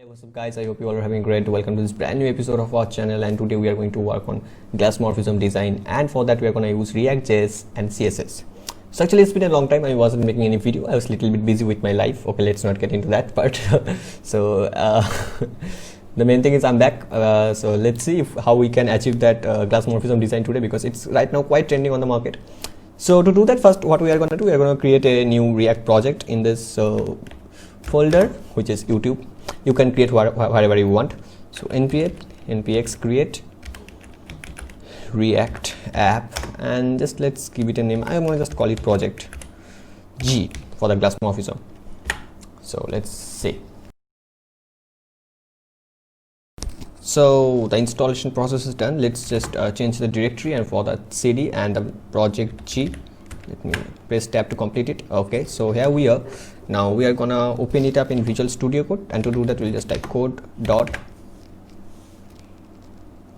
Hey, what's up guys, I hope you all are having great. Welcome to this brand new episode of our channel, and today we are going to work on Glassmorphism design, and for that we are going to use React.js and CSS. So actually it's been a long time I wasn't making any video. I was a little bit busy with my life. Okay, let's not get into that part. So the main thing is I'm back. So let's see how we can achieve that Glassmorphism design today, because it's right now quite trending on the market. So to do that, first what we are going to do, we are going to create a new React project in this folder, which is YouTube. You can create wherever you want. So npx create React app, and just let's give it a name. I'm going to just call it project G for the Glassmorphism. So let's see. So the installation process is done. Let's just change the directory, and for the cd and the project G, let me press tab to complete it. Okay, so here we are. Now we are gonna open it up in Visual Studio Code, and to do that we'll just type code dot,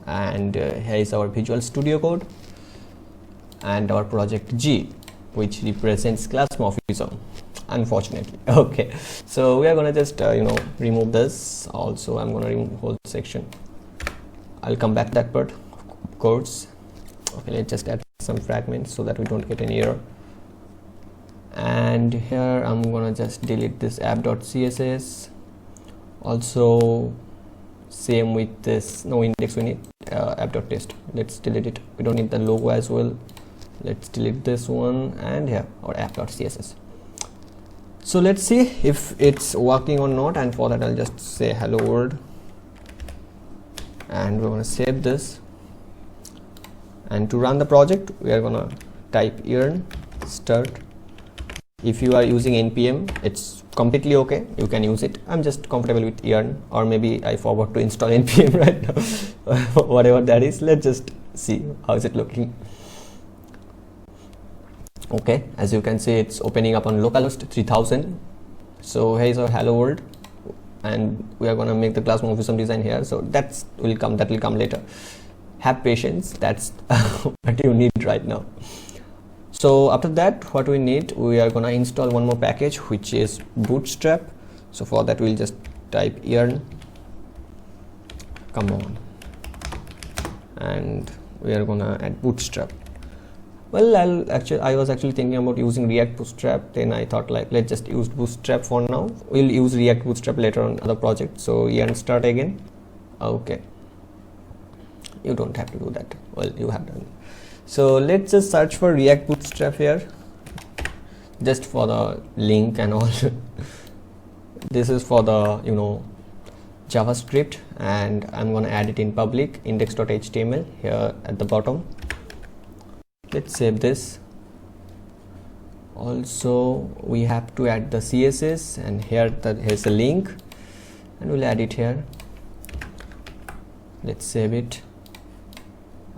and here is our Visual Studio Code and our project G, which represents Glassmorphism, unfortunately. Okay, so we are gonna just remove this. Also I'm gonna remove whole section. I'll come back to that part of course. Okay, let's just add some fragments so that we don't get any error. And here I'm gonna just delete this app.css. Also same with this, no index, we need app.test. Let's delete it. We don't need the logo as well. Let's delete this one, and here our app.css. So let's see if it's working or not, and for that I'll just say hello world, and we're gonna save this. And to run the project we are gonna type yarn start. If you are using npm, it's completely okay, you can use it. I'm just comfortable with yarn, or maybe I forgot to install npm right now. Whatever that is, let's just see how is it looking. Okay, as you can see, it's opening up on localhost 3000. So here is our hello world, and we are gonna make the Glassmorphism design here. So that will come later. Have patience, that's what you need right now. So after that, what we need, we are gonna install one more package, which is Bootstrap. So for that we'll just type yarn, come on, and we are gonna add Bootstrap. Well, I was actually thinking about using React Bootstrap, then I thought like let's just use Bootstrap for now. We'll use React Bootstrap later on other project. So yarn start again. Okay, you don't have to do that. Well, you have done. So let's just search for React Bootstrap here, just for the link and all. This is for the JavaScript, and I'm gonna add it in public index.html here at the bottom. Let's save this. Also we have to add the CSS, and here's a link, and we'll add it here. Let's save it,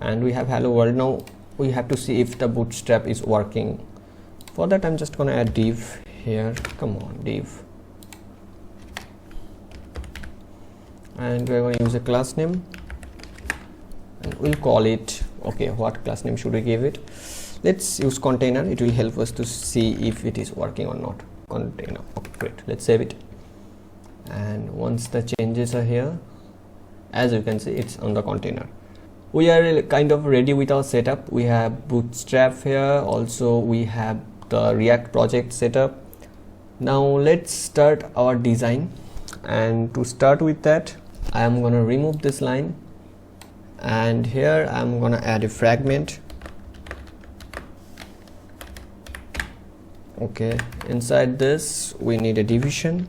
and we have hello world. Now we have to see if the Bootstrap is working. For that I'm just gonna add div here. Come on, div, and we're going to use a class name, and we'll call it, okay, what class name should we give it? Let's use container. It will help us to see if it is working or not. Container. Okay, great, let's save it. And once the changes are here, as you can see, it's on the container. We are kind of ready with our setup. We have Bootstrap here, also we have the React project setup. Now let's start our design, and to start with that I am going to remove this line, and here I'm going to add a fragment. Okay, inside this we need a division,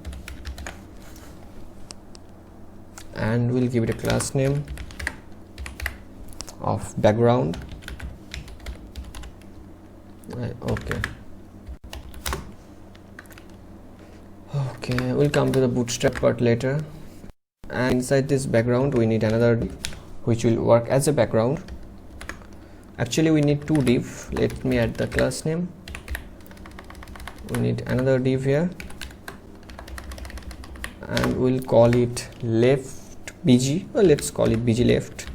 and we'll give it a class name of background. Okay, we'll come to the Bootstrap part later. And inside this background we need another div which will work as a background. Actually we need two div. Let me add the class name. We need another div here, and we'll call it left bg. Well, let's call it bg left,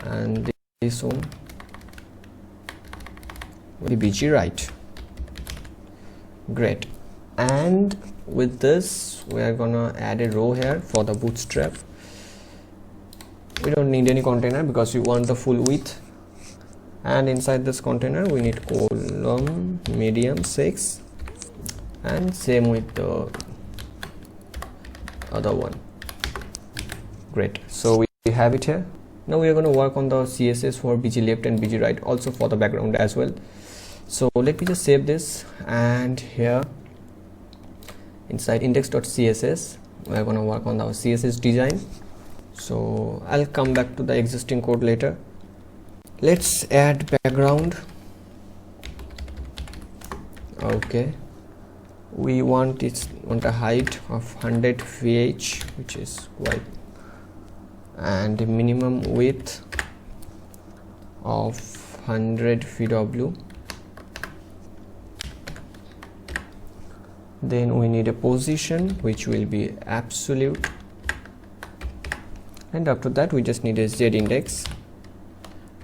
and this one will be bg right. Great. And with this we are gonna add a row here for the bootstrap. We don't need any container because we want the full width, and inside this container we need column medium 6, and same with the other one. Great, so we have it here. Now we are going to work on the CSS for BG left and BG right, also for the background as well. So let me just save this, and here inside index.css we are going to work on our CSS design. So I'll come back to the existing code later. Let's add background. Okay, we want a height of 100 VH, which is quite, and a minimum width of 100 VW. Then we need a position which will be absolute, and after that we just need a Z index.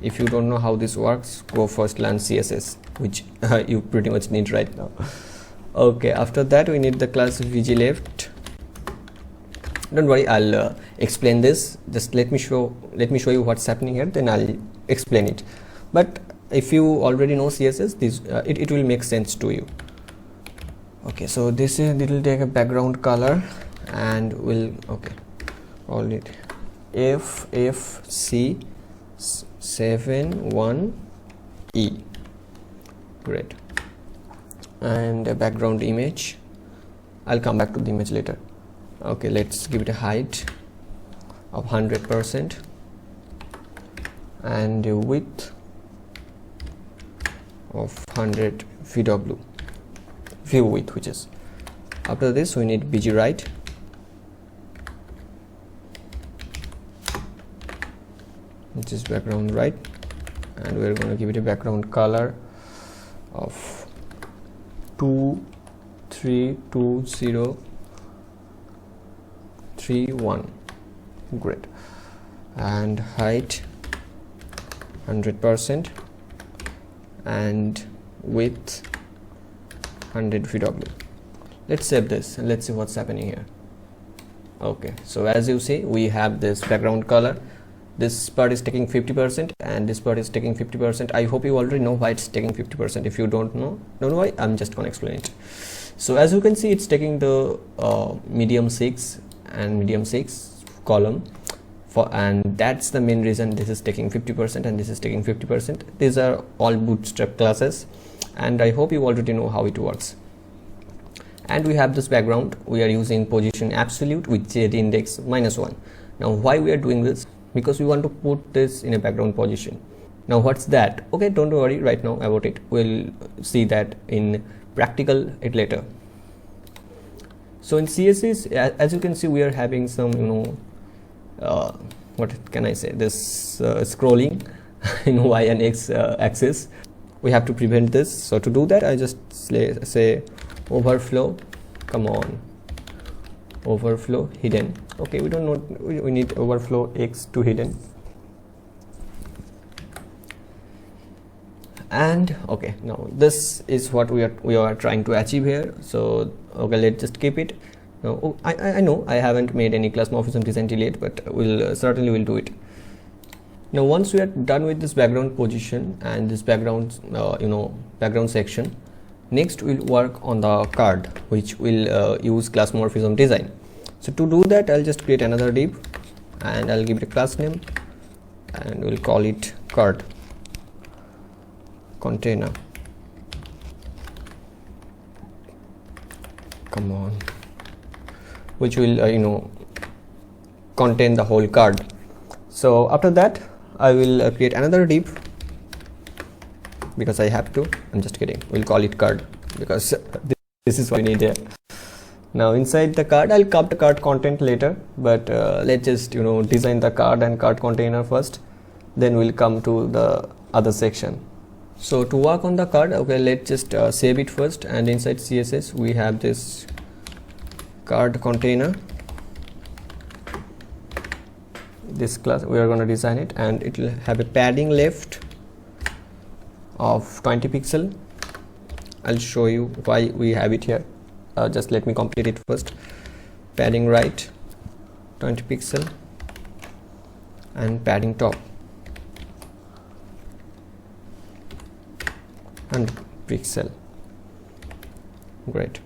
If you don't know how this works, go first learn CSS, which you pretty much need right now. Okay, after that we need the class VGLeft. Don't worry, I'll explain this. Just let me show you what's happening here, then I'll explain it. But if you already know CSS, this it will make sense to you. Okay, so it will take a background color, and we'll call it FFC71E. Great. And a background image. I'll come back to the image later. Okay, let's give it a height of 100% and a width of 100 VW, view width, which is. After this we need BG right, which is background right, and we're going to give it a background color of 232031. Great. And height 100% and width 100 VW. Let's save this and let's see what's happening here. Okay, so as you see, we have this background color. This part is taking 50% and this part is taking 50%. I hope you already know why it's taking 50%. If you don't know why, I'm just gonna explain it. So as you can see, it's taking the medium 6 and medium 6 column and that's the main reason this is taking 50% and this is taking 50%. These are all Bootstrap classes, and I hope you already know how it works. And we have this background. We are using position absolute with Z index -1. Now why we are doing this? Because we want to put this in a background position. Now what's that? Okay, don't worry right now about it. We'll see that in practical it later. So in CSS, as you can see, we are having some what can I say, this scrolling in Y and X axis. We have to prevent this. So to do that, I just say overflow, come on, overflow hidden. Okay, we don't know, we need overflow X to hidden. And okay, now this is what we are trying to achieve here. So okay, let's just keep it. Now I know I haven't made any Glassmorphism design till yet, but we'll certainly will do it. Now once we are done with this background position and this background background section, next we'll work on the card, which will use Glassmorphism design. So to do that, I'll just create another div and I'll give it a class name and we'll call it card container. Come on, which will contain the whole card. So after that, I will create another div because I have to. I'm just kidding. We'll call it card because this is what we need here. Now inside the card, I'll come to card content later, but let's just design the card and card container first, then we'll come to the other section. So to work on the card, okay, let's just save it first, and inside CSS we have this card container. This class we are going to design it, and it will have a padding left of 20 pixel. I'll show you why we have it here. just let me complete it first. Padding right 20 pixel and padding top 100 pixel. Great.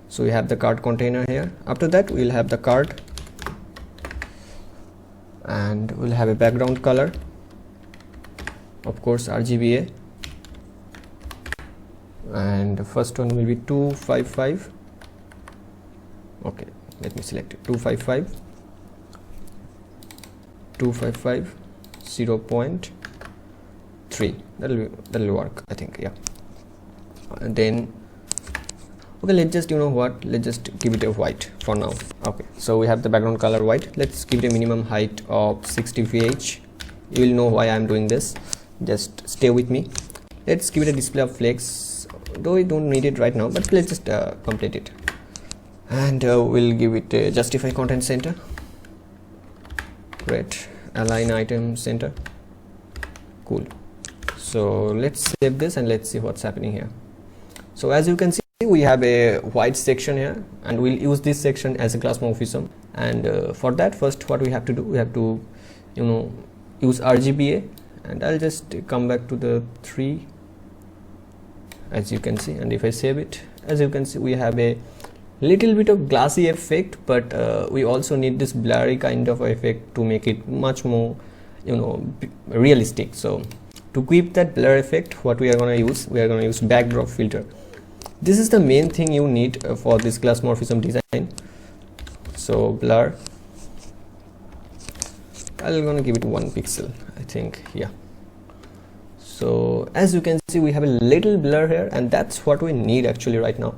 So we have the card container here. After that we'll have the card, and we'll have a background color, of course RGBA, and the first one will be 255. Okay, let me select it. 255 0.3. That'll work, I think. Yeah. And then okay, let's just let's just give it a white for now. Okay, so we have the background color white. Let's give it a minimum height of 60 VH. You will know why I'm doing this, just stay with me. Let's give it a display of flex, though we don't need it right now, but let's just complete it. And we'll give it a justify content center. Great. Align item center. Cool. So let's save this and let's see what's happening here. So as you can see, we have a white section here, and we'll use this section as a Glassmorphism. And for that, first what we have to do, we have to use RGBA, and I'll just come back to the 3, as you can see. And if I save it, as you can see, we have a little bit of glassy effect, but we also need this blurry kind of effect to make it much more realistic. So to keep that blur effect, what we are going to use, we are going to use backdrop filter. This is the main thing you need for this Glassmorphism design. So blur, I'm gonna give it 1 pixel, I think. Yeah. So as you can see, we have a little blur here, and that's what we need actually right now.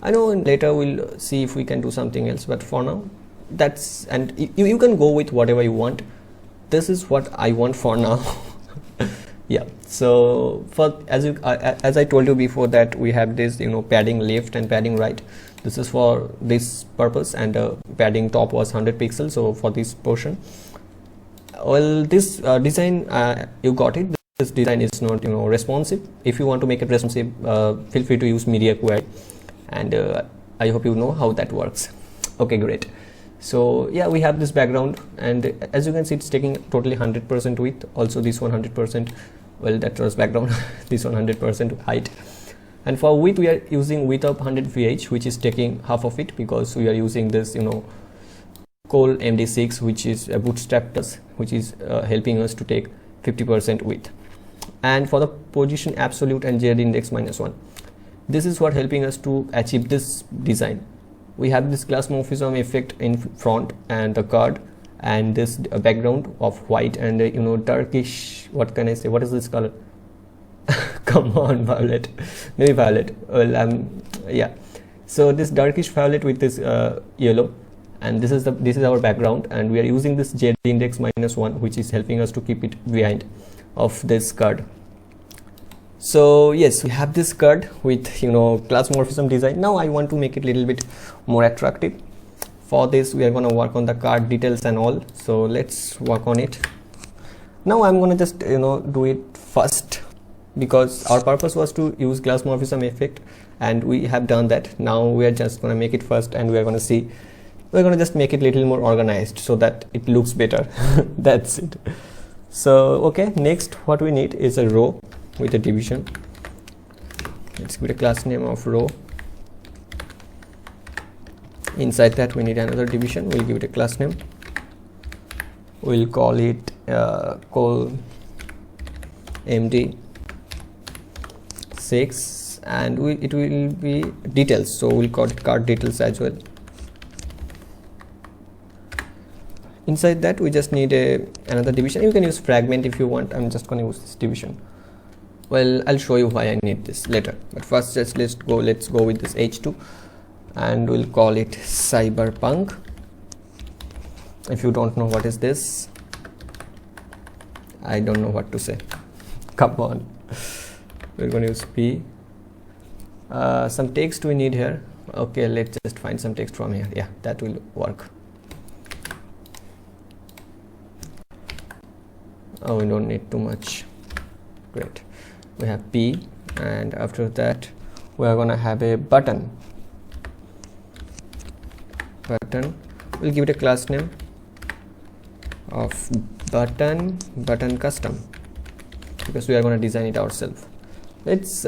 I know later we'll see if we can do something else, but for now that's, and you can go with whatever you want. This is what I want for now. Yeah. So for as I told you before, that we have this padding left and padding right. This is for this purpose, and padding top was 100 pixels. So for this portion, well, this design, you got it. This design is not responsive. If you want to make it responsive, feel free to use media query, and I hope you know how that works. Okay, great. So yeah, we have this background, and as you can see, it's taking totally 100% width. Also this 100%, well, that was background. This 100% height. And for width, we are using width of 100 VH, which is taking half of it, because we are using this Cole MD6, which is a Bootstrap plus, which is helping us to take 50% width. And for the position absolute and Z index -1, this is what helping us to achieve this design. We have this Glassmorphism effect in front and the card, and this background of white and darkish, what can I say, what is this color? Come on, violet, maybe violet. Well, yeah, so this darkish violet with this yellow, and this is our background, and we are using this Z index -1, which is helping us to keep it behind of this card. So yes, we have this card with Glassmorphism design. Now I want to make it a little bit more attractive. For this, we are going to work on the card details and all. So let's work on it. Now I'm going to just do it first, because our purpose was to use Glassmorphism effect, and we have done that. Now we are just going to make it first, and we are going to see, we're going to just make it a little more organized so that it looks better. That's it. So okay, next what we need is a row with a division. Let's give it a class name of row. Inside that we need another division. We'll give it a class name. We'll call it call MD6, and it will be details, so we'll call it card details as well. Inside that we just need another division. You can use fragment if you want. I'm just going to use this division. Well, I'll show you why I need this later, but first just let's go with this H2, and we'll call it cyberpunk. If you don't know what is this, I don't know what to say. Come on. We're going to use P. Some text we need here. Okay, let's just find some text from here. Yeah, that will work. Oh, we don't need too much. Great. We have P, and after that we are going to have a button. button. We'll give it a class name of button custom, because we are going to design it ourselves. Let's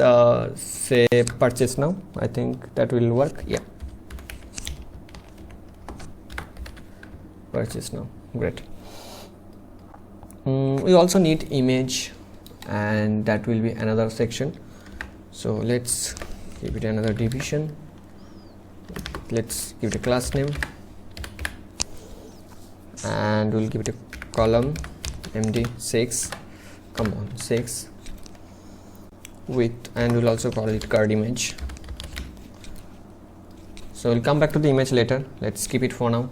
say purchase now. I think that will work. Yeah, purchase now. Great. We also need image, and that will be another section. So let's give it another division. Let's give it a class name, and we'll give it a column md6, come on, 6 width, and we'll also call it card image. So we'll come back to the image later. Let's keep it for now.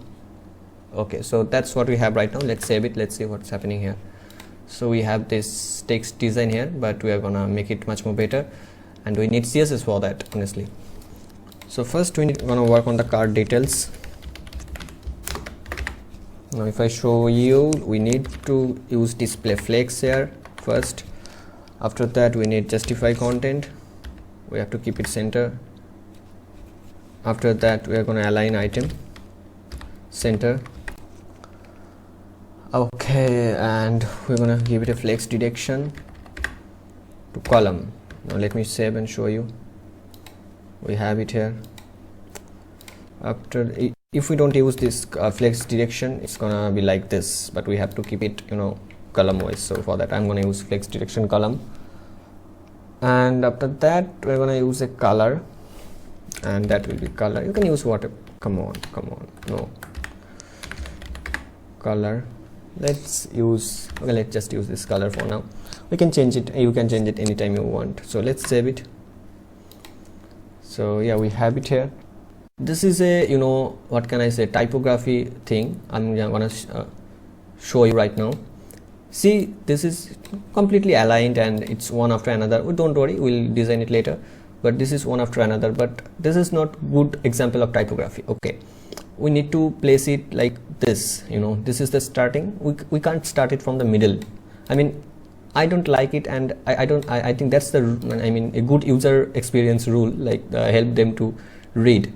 Okay, so that's what we have right now. Let's save it. Let's see what's happening here. So we have this text design here, but we are gonna make it much more better, and we need CSS for that, honestly. So first gonna work on the card details. Now if I show you, we need to use display flex here first. After that we need justify content. We have to keep it center. After that we are going to align item center. Okay, and we're going to give it a flex direction to column. Now let me save and show you. We have it here. After, if we don't use this flex direction, it's gonna be like this, but we have to keep it, you know, column wise. So for that I'm going to use flex direction column, and after that we're going to use a color, and that will be color. You can use whatever. Come on, no color. Let's use, okay, let's just use this color for now. We can change it, you can change it anytime you want. So let's save it. So yeah, we have it here. This is a, you know, what can I say, typography thing. I'm gonna show you right now. See, this is completely aligned and it's one after another. Don't worry, we'll design it later, but this is one after another. But this is not good example of typography. Okay, we need to place it like this, you know, this is the starting. We can't start it from the middle. I mean, I don't like it, and I think that's the, I mean, a good user experience rule, like help them to read.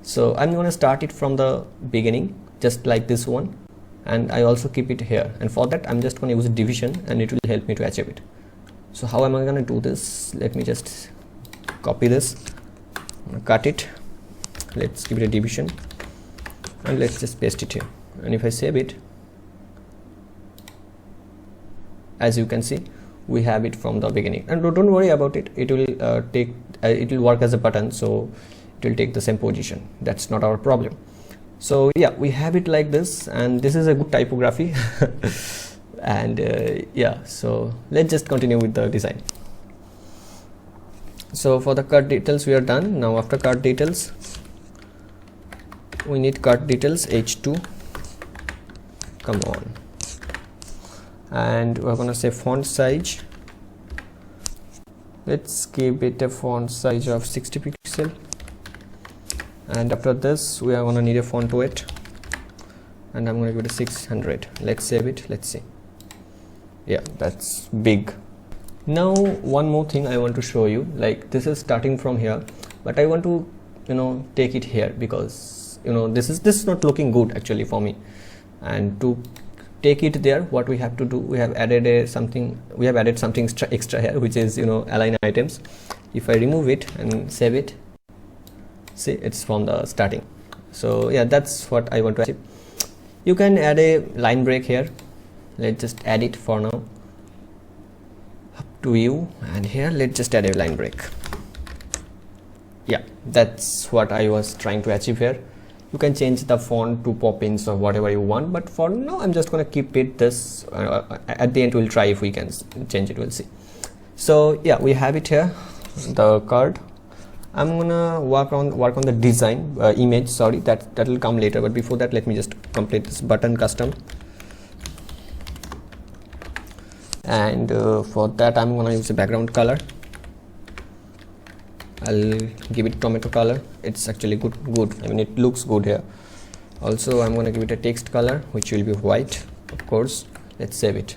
So I'm going to start it from the beginning, just like this one, and I also keep it here, and for that I'm just going to use a division, and it will help me to achieve it. So how am I going to do this? Let me just copy this, cut it, let's give it a division, and let's just paste it here. And if I save it, as you can see, we have it from the beginning. And don't worry about it, it will it will work as a button, so it will take the same position. That's not our problem. So yeah, we have it like this, and this is a good typography. And yeah, so let's just continue with the design. So for the card details we are done. Now after card details, we need card details h2, come on, and we're gonna say font size. Let's give it a font size of 60 pixel, and after this we are gonna need a font weight, and I'm gonna give it a 600. Let's save it. Let's see. Yeah, that's big. Now one more thing I want to show you, like this is starting from here, but I want to, you know, take it here, because, you know, this is not looking good actually for me. And to take it there, what we have to do, we have added something extra here, which is, you know, align items. If I remove it and save it, see, it's from the starting. So yeah, that's what I want to achieve. You can add a line break here. Let's just add it for now. Up to you, and here let's just add a line break. Yeah, that's what I was trying to achieve here. You can change the font to Poppins or whatever you want, but for now I'm just going to keep it this. At the end we'll try if we can change it, we'll see. So yeah, we have it here, the card. I'm gonna work on the design image, sorry, that will come later, but before that let me just complete this button custom. And for that I'm gonna use a background color. I'll give it tomato color. It's actually good. I mean, it looks good here. Also I'm going to give it a text color, which will be white, of course. Let's save it,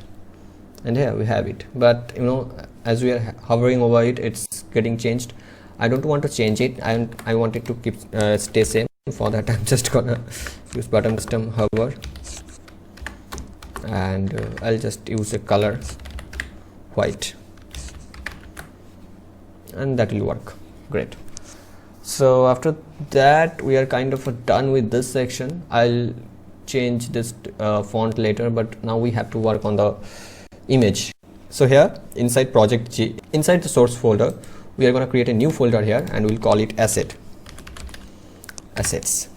and here we have it. But you know, as we are hovering over it, it's getting changed. I don't want to change it. I want it to keep stay same. For that I'm just gonna use button custom hover, and I'll just use a color white, and that will work. Great. So after that we are kind of done with this section. I'll change this font later, but now we have to work on the image. So here inside project G, inside the source folder, we are going to create a new folder here, and we'll call it assets.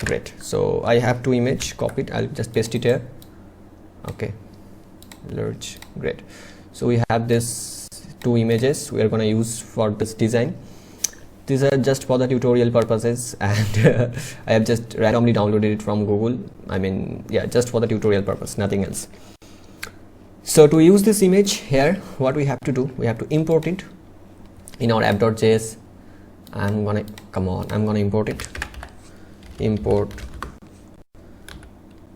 Great. So I have two image, copy it, I'll just paste it here. Okay, large. Great. So we have this two images we are going to use for this design. These are just for the tutorial purposes, and I have just randomly downloaded it from Google. I mean, yeah, just for the tutorial purpose, nothing else. So to use this image here, what we have to do, we have to import it in our app.js. I'm gonna import it. Import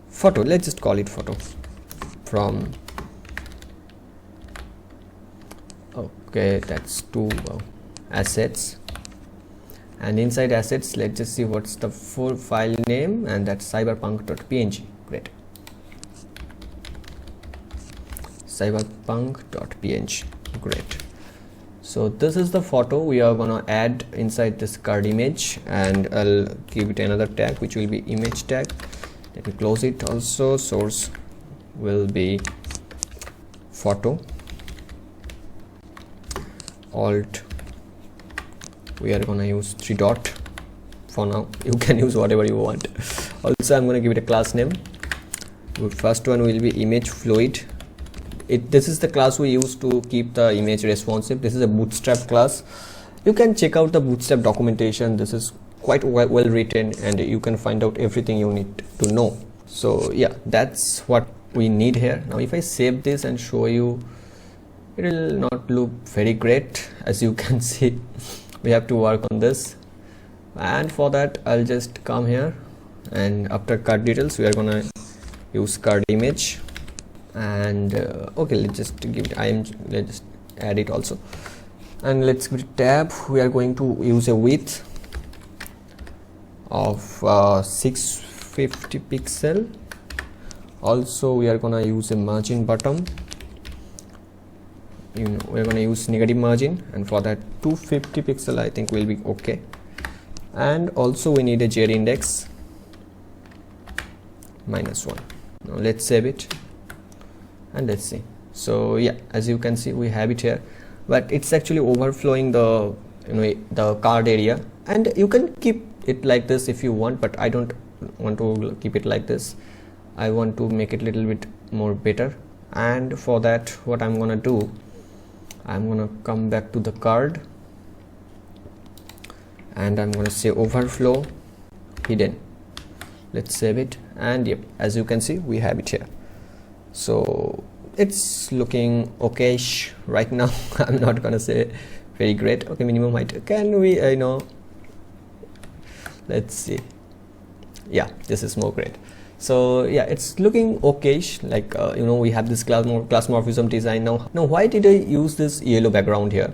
photo, let's just call it photo from, okay, that's two assets. And inside assets, let's just see what's the full file name, and that's cyberpunk.png. Great. Cyberpunk.png. Great. So this is the photo we are gonna add inside this card image, and I'll give it another tag which will be image tag. Let me close it. Also source will be photo. Alt, we are gonna use 3 dot for now. You can use whatever you want. Also I'm gonna give it a class name. The first one will be image fluid. This is the class we use to keep the image responsive. This is a Bootstrap class. You can check out the Bootstrap documentation. This is quite well written, and you can find out everything you need to know. So yeah, that's what we need here. Now if I save this and show you, it will not look very great. As you can see, we have to work on this, and for that I'll just come here, and after card details we are gonna use card image, and okay, let's just give it let's just add it also, and let's give it tab. We are going to use a width of 650 pixel. Also we are gonna use a margin bottom. We're going to use negative margin, and for that 250 pixel I think will be okay. And also we need a z index -1. Now let's save it, and let's see. So yeah, as you can see, we have it here, but it's actually overflowing the the card area, and you can keep it like this if you want, but I don't want to keep it like this. I want to make it a little bit more better, and for that what I'm gonna do, I'm gonna come back to the card, and I'm gonna say overflow hidden. Let's save it, and yep, as you can see, we have it here. So it's looking okayish right now. I'm not gonna say very great. Okay, minimum height. Can we let's see. Yeah, this is more great. So yeah, it's looking okayish, like we have this Glassmorphism design now. Why did I use this yellow background here?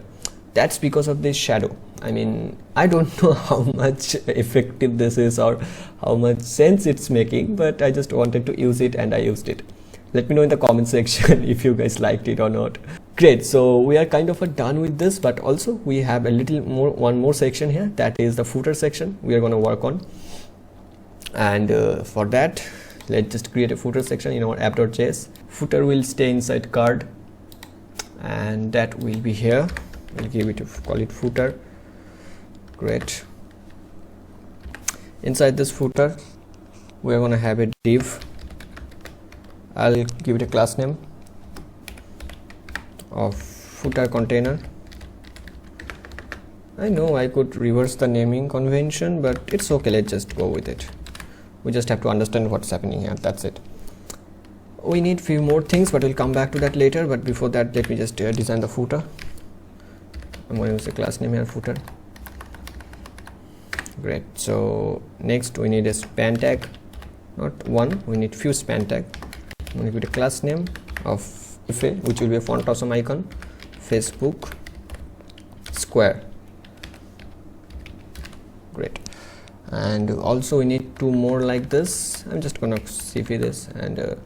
That's because of this shadow. I mean, I don't know how much effective this is or how much sense it's making, but I just wanted to use it, and I used it. Let me know in the comment section if you guys liked it or not. Great. So we are kind of done with this, but also we have a little more, one more section here, that is the footer section we are going to work on. And for that, let's just create a footer section in our app.js. Footer will stay inside card, and that will be here. We'll give it call it footer. Great. Inside this footer, we're going to have a div. I'll give it a class name of footer container. I know I could reverse the naming convention, but it's okay, let's just go with it. We just have to understand what's happening here, that's it. We need few more things, but we'll come back to that later. But before that, let me just design the footer. I'm going to use a class name here, footer. Great. So next we need a span tag, not one, we need few span tag. I'm going to give it a class name of ife, which will be a font awesome icon, Facebook Square. Great. and also we need two more like this. I'm just gonna copy this, and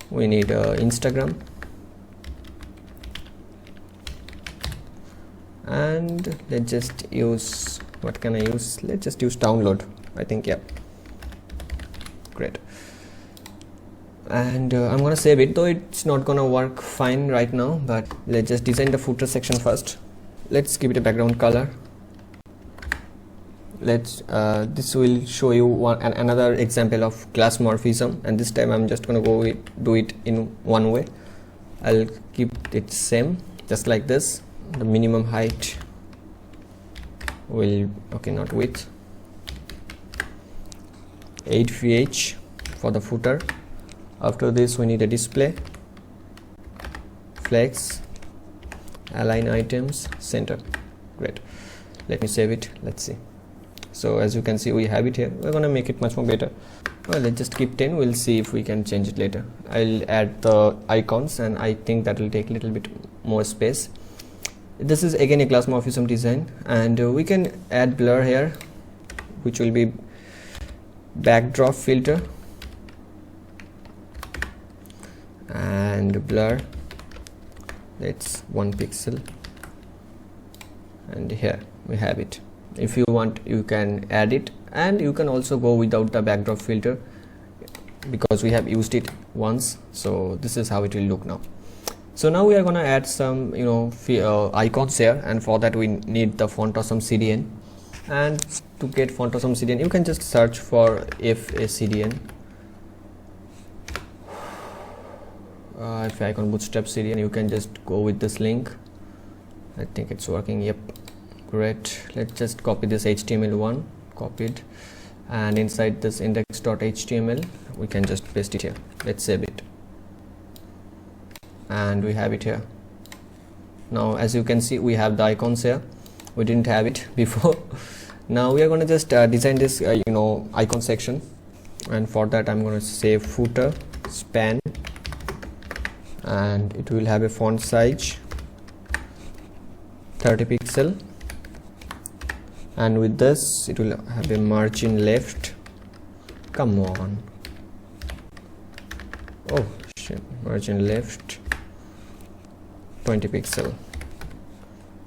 we need Instagram, and let's just use, what can I use? Let's just use download, I think. Yeah, great. And I'm gonna save it, though it's not gonna work fine right now, but let's just design the footer section first. Let's give it a background color. Let's this will show you another example of Glassmorphism, and this time I'm just gonna do it in one way. I'll keep it same, just like this. The minimum height will, okay, not width, 8 VH for the footer. After this we need a display, flex, align items, center. Great. Let me save it. Let's see. So as you can see, we have it here. We're gonna make it much more better. Well, let's just keep 10. We'll see if we can change it later. I'll add the icons, and I think that will take a little bit more space. This is again a Glassmorphism design, and we can add blur here, which will be backdrop filter, and blur, that's 1 pixel, and here we have it. If you want, you can add it, and you can also go without the backdrop filter because we have used it once. So this is how it will look now. So now we are going to add some icons here, and for that we need the Font Awesome CDN. And to get Font Awesome CDN, you can just search for FACDN, if icon Bootstrap CDN. You can just go with this link. I think it's working. Yep, great. Let's just copy this HTML1, copied, and inside this index.html we can just paste it here. Let's save it, and we have it here. Now as you can see, we have the icons here. We didn't have it before. Now we are going to just design this icon section, and for that I'm going to say footer span, and it will have a font size 30 pixel, and with this it will have a margin left. Come on, oh shit, margin left 20 pixel.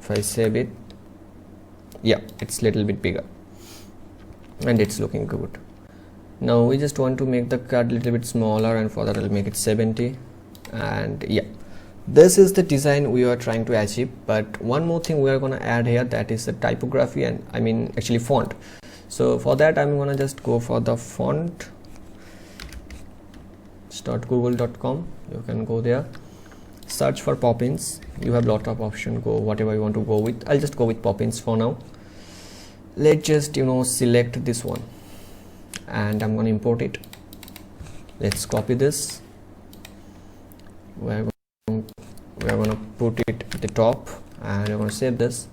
If I save it, yeah, it's little bit bigger and it's looking good. Now we just want to make the card a little bit smaller, and for that I'll make it 70. And yeah, this is the design we are trying to achieve. But one more thing we are going to add here, that is the typography, and I mean actually font. So for that I'm going to just go for the font .google.com. You can go there, search for Poppins. You have lot of options, go whatever you want to go with. I'll just go with Poppins for now. Let's just select this one, and I'm going to import it. Let's copy this. We're going to put it at the top, and we're going to save this.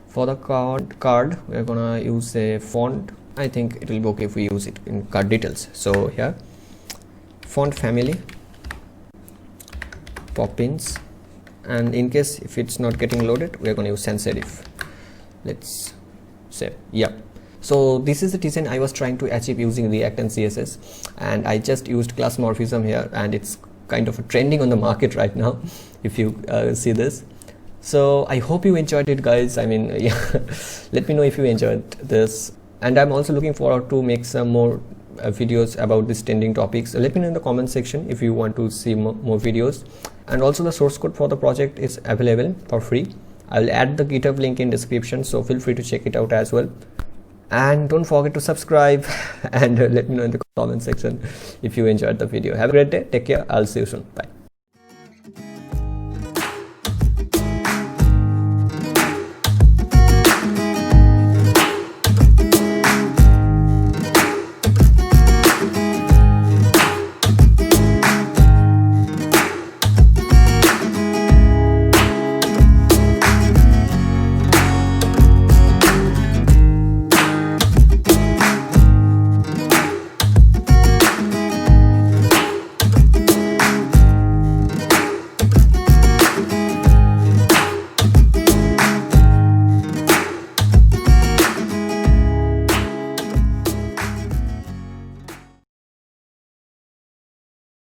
For the card we're going to use a font. I think it will be okay if we use it in card details. So here, font family, Poppins, and in case if it's not getting loaded, we're going to use sans serif. Let's save. Yeah, so this is the design I was trying to achieve using React and CSS, and I just used Glassmorphism here, and it's kind of trending on the market right now, if you see this. So I hope you enjoyed it, guys. I mean, yeah, let me know if you enjoyed this, and I'm also looking forward to make some more videos about these trending topics. Let me know in the comment section if you want to see more videos. And also the source code for the project is available for free. I will add the GitHub link in description, so feel free to check it out as well. And don't forget to subscribe and let me know in the comment section if you enjoyed the video. Have a great day. Take care. I'll see you soon. Bye.